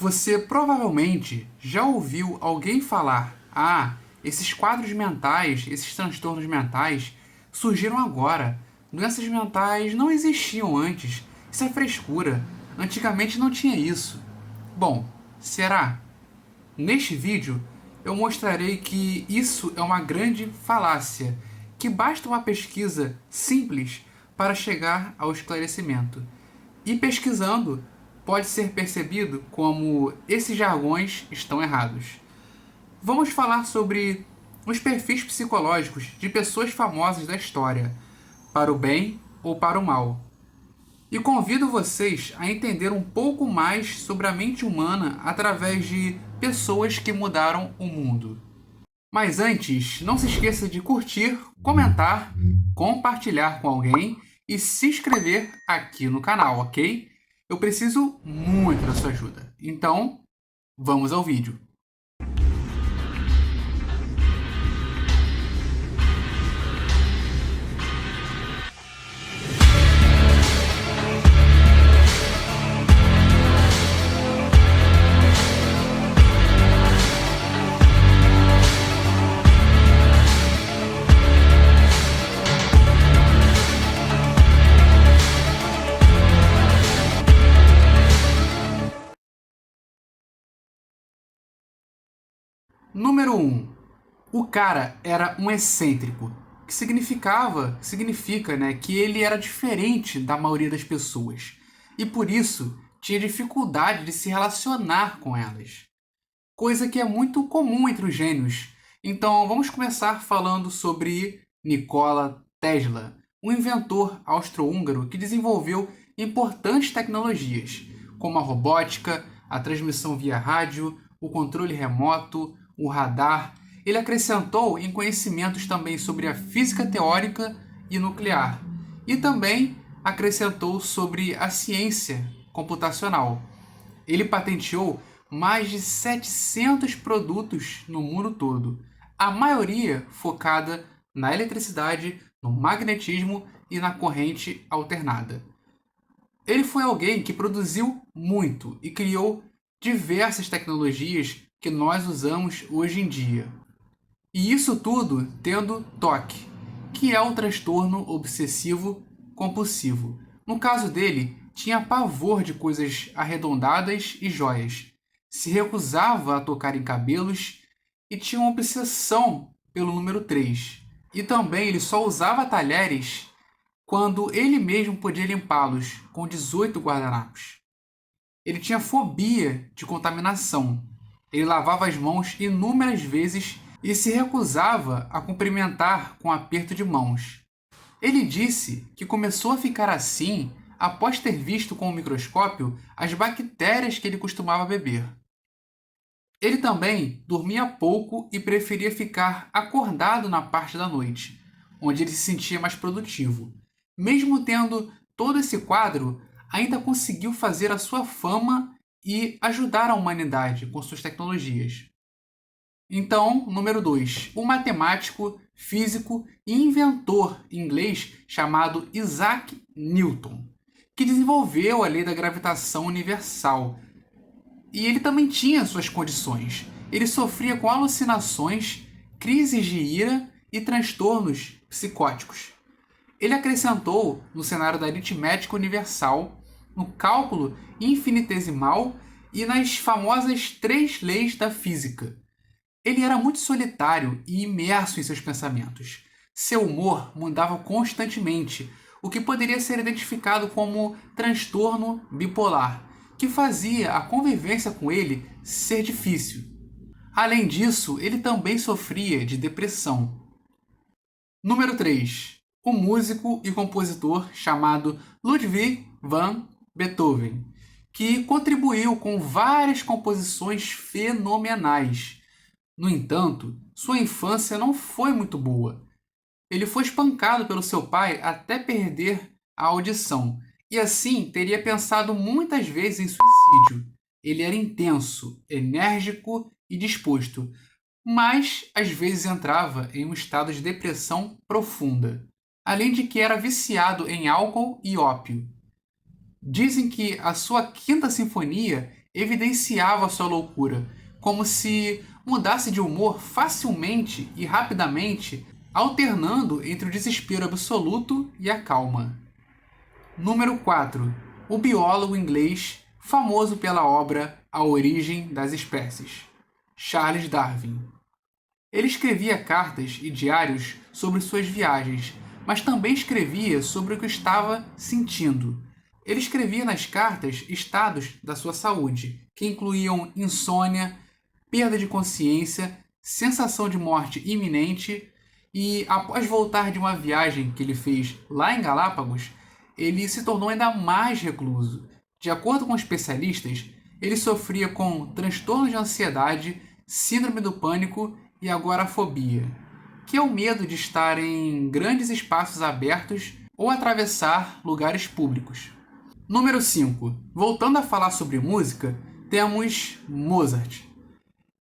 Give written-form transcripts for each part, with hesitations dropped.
Você provavelmente já ouviu alguém falar: "Ah, esses quadros mentais, esses transtornos mentais surgiram agora. Doenças mentais não existiam antes. Isso é frescura. Antigamente não tinha isso." Bom, será? Neste vídeo, eu mostrarei que isso é uma grande falácia, que basta uma pesquisa simples para chegar ao esclarecimento. E pesquisando, pode ser percebido como esses jargões estão errados. Vamos falar sobre os perfis psicológicos de pessoas famosas da história, para o bem ou para o mal. E convido vocês a entender um pouco mais sobre a mente humana através de pessoas que mudaram o mundo. Mas antes, não se esqueça de curtir, comentar, compartilhar com alguém e se inscrever aqui no canal, ok? Eu preciso muito da sua ajuda. Então, vamos ao vídeo. Número 1. O cara era um excêntrico, que significa, né, que ele era diferente da maioria das pessoas e por isso tinha dificuldade de se relacionar com elas, coisa que é muito comum entre os gênios. Então vamos começar falando sobre Nikola Tesla, um inventor austro-húngaro que desenvolveu importantes tecnologias, como a robótica, a transmissão via rádio, o controle remoto, o radar. Ele acrescentou em conhecimentos também sobre a física teórica e nuclear, e também acrescentou sobre a ciência computacional. Ele patenteou mais de 700 produtos no mundo todo, a maioria focada na eletricidade, no magnetismo e na corrente alternada. Ele foi alguém que produziu muito e criou diversas tecnologias que nós usamos hoje em dia. E isso tudo tendo TOC, que é o transtorno obsessivo compulsivo. No caso dele, tinha pavor de coisas arredondadas e joias, se recusava a tocar em cabelos e tinha uma obsessão pelo número 3. E também ele só usava talheres quando ele mesmo podia limpá-los com 18 guardanapos. Ele tinha fobia de contaminação. Ele lavava as mãos inúmeras vezes e se recusava a cumprimentar com aperto de mãos. Ele disse que começou a ficar assim após ter visto com o microscópio as bactérias que ele costumava beber. Ele também dormia pouco e preferia ficar acordado na parte da noite, onde ele se sentia mais produtivo. Mesmo tendo todo esse quadro, ainda conseguiu fazer a sua fama e ajudar a humanidade com suas tecnologias. Então, número 2, o matemático, físico e inventor inglês chamado Isaac Newton, que desenvolveu a lei da gravitação universal. E ele também tinha suas condições. Ele sofria com alucinações, crises de ira e transtornos psicóticos. Ele acrescentou no cenário da aritmética universal, no cálculo infinitesimal e nas famosas 3 leis da física. Ele era muito solitário e imerso em seus pensamentos. Seu humor mudava constantemente, o que poderia ser identificado como transtorno bipolar, que fazia a convivência com ele ser difícil. Além disso, ele também sofria de depressão. Número 3. O músico e compositor chamado Ludwig van Beethoven, que contribuiu com várias composições fenomenais. No entanto, sua infância não foi muito boa. Ele foi espancado pelo seu pai até perder a audição, e assim teria pensado muitas vezes em suicídio. Ele era intenso, enérgico e disposto, mas às vezes entrava em um estado de depressão profunda, além de que era viciado em álcool e ópio. Dizem que a sua quinta sinfonia evidenciava sua loucura, como se mudasse de humor facilmente e rapidamente, alternando entre o desespero absoluto e a calma. Número 4. O biólogo inglês famoso pela obra A Origem das Espécies, Charles Darwin. Ele escrevia cartas e diários sobre suas viagens, mas também escrevia sobre o que estava sentindo. Ele escrevia nas cartas estados da sua saúde, que incluíam insônia, perda de consciência, sensação de morte iminente, e após voltar de uma viagem que ele fez lá em Galápagos, ele se tornou ainda mais recluso. De acordo com especialistas, ele sofria com transtorno de ansiedade, síndrome do pânico e agorafobia, que é o medo de estar em grandes espaços abertos ou atravessar lugares públicos. Número 5. Voltando a falar sobre música, temos Mozart,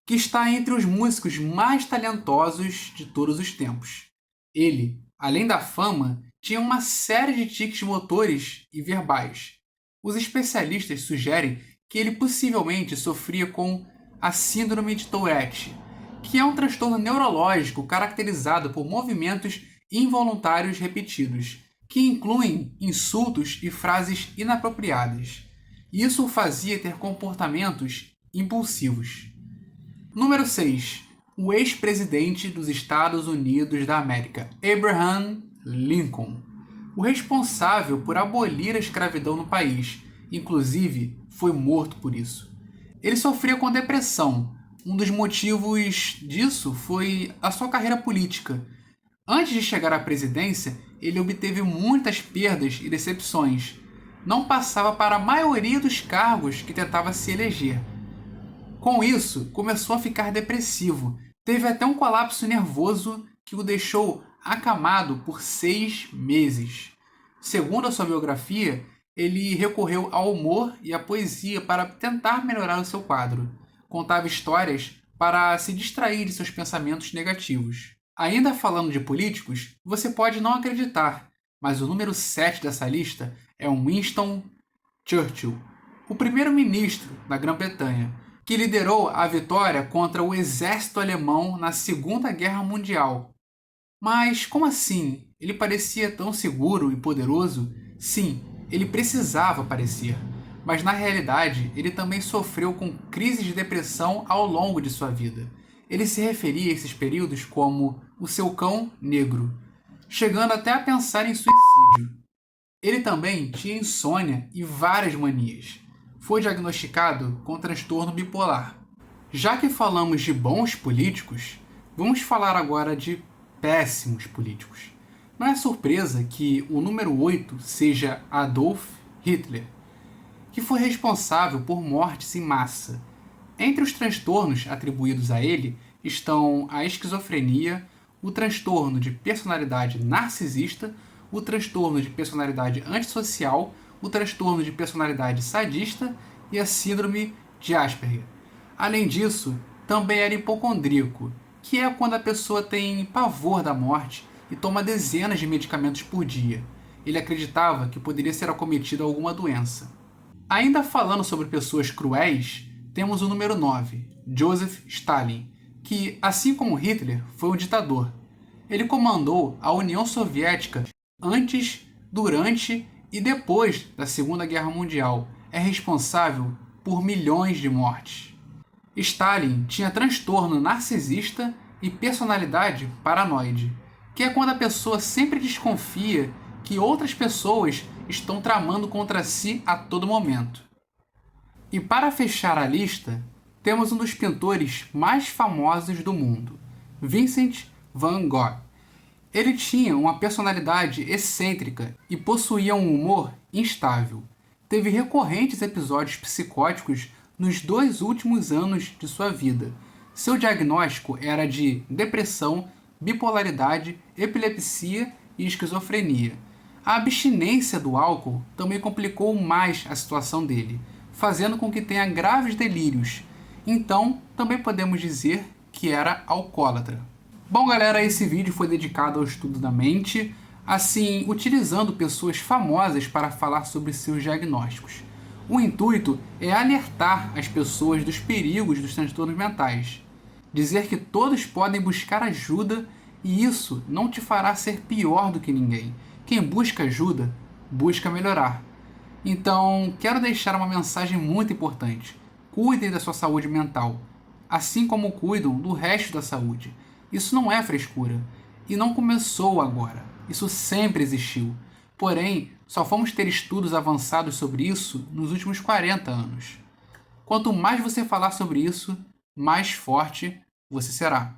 que está entre os músicos mais talentosos de todos os tempos. Ele, além da fama, tinha uma série de tiques motores e verbais. Os especialistas sugerem que ele possivelmente sofria com a síndrome de Tourette, que é um transtorno neurológico caracterizado por movimentos involuntários repetidos, que incluem insultos e frases inapropriadas. Isso o fazia ter comportamentos impulsivos. Número 6. O ex-presidente dos Estados Unidos da América, Abraham Lincoln. O responsável por abolir a escravidão no país, inclusive, foi morto por isso. Ele sofria com depressão. Um dos motivos disso foi a sua carreira política. Antes de chegar à presidência, ele obteve muitas perdas e decepções. Não passava para a maioria dos cargos que tentava se eleger. Com isso, começou a ficar depressivo. Teve até um colapso nervoso que o deixou acamado por 6 meses. Segundo a sua biografia, ele recorreu ao humor e à poesia para tentar melhorar o seu quadro. Contava histórias para se distrair de seus pensamentos negativos. Ainda falando de políticos, você pode não acreditar, mas o número 7 dessa lista é Winston Churchill, o primeiro-ministro da Grã-Bretanha, que liderou a vitória contra o exército alemão na Segunda Guerra Mundial. Mas como assim? Ele parecia tão seguro e poderoso? Sim, ele precisava parecer. Mas na realidade, ele também sofreu com crises de depressão ao longo de sua vida. Ele se referia a esses períodos como o seu cão negro, chegando até a pensar em suicídio. Ele também tinha insônia e várias manias. Foi diagnosticado com transtorno bipolar. Já que falamos de bons políticos, vamos falar agora de péssimos políticos. Não é surpresa que o número 8 seja Adolf Hitler, que foi responsável por mortes em massa. Entre os transtornos atribuídos a ele estão a esquizofrenia, o transtorno de personalidade narcisista, o transtorno de personalidade antissocial, o transtorno de personalidade sadista e a síndrome de Asperger. Além disso, também era hipocondríaco, que é quando a pessoa tem pavor da morte e toma dezenas de medicamentos por dia. Ele acreditava que poderia ser acometido a alguma doença. Ainda falando sobre pessoas cruéis, temos o número 9, Joseph Stalin, que, assim como Hitler, foi um ditador. Ele comandou a União Soviética antes, durante e depois da Segunda Guerra Mundial. É responsável por milhões de mortes. Stalin tinha transtorno narcisista e personalidade paranoide, que é quando a pessoa sempre desconfia que outras pessoas estão tramando contra si a todo momento. E para fechar a lista, temos um dos pintores mais famosos do mundo, Vincent van Gogh. Ele tinha uma personalidade excêntrica e possuía um humor instável. Teve recorrentes episódios psicóticos nos 2 últimos anos de sua vida. Seu diagnóstico era de depressão, bipolaridade, epilepsia e esquizofrenia. A abstinência do álcool também complicou mais a situação dele, fazendo com que tenha graves delírios. Então, também podemos dizer que era alcoólatra. Bom, galera, esse vídeo foi dedicado ao estudo da mente, assim, utilizando pessoas famosas para falar sobre seus diagnósticos. O intuito é alertar as pessoas dos perigos dos transtornos mentais, dizer que todos podem buscar ajuda e isso não te fará ser pior do que ninguém. Quem busca ajuda, busca melhorar. Então, quero deixar uma mensagem muito importante. Cuidem da sua saúde mental, assim como cuidam do resto da saúde. Isso não é frescura e não começou agora. Isso sempre existiu. Porém, só fomos ter estudos avançados sobre isso nos últimos 40 anos. Quanto mais você falar sobre isso, mais forte você será.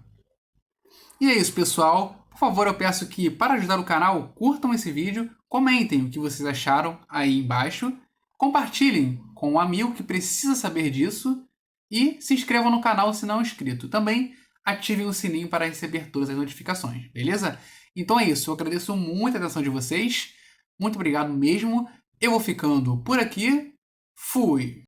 E é isso, pessoal. Por favor, eu peço que, para ajudar o canal, curtam esse vídeo, comentem o que vocês acharam aí embaixo, compartilhem com um amigo que precisa saber disso e se inscrevam no canal se não é inscrito. Também ativem o sininho para receber todas as notificações, beleza? Então é isso, eu agradeço muito a atenção de vocês, muito obrigado mesmo. Eu vou ficando por aqui. Fui!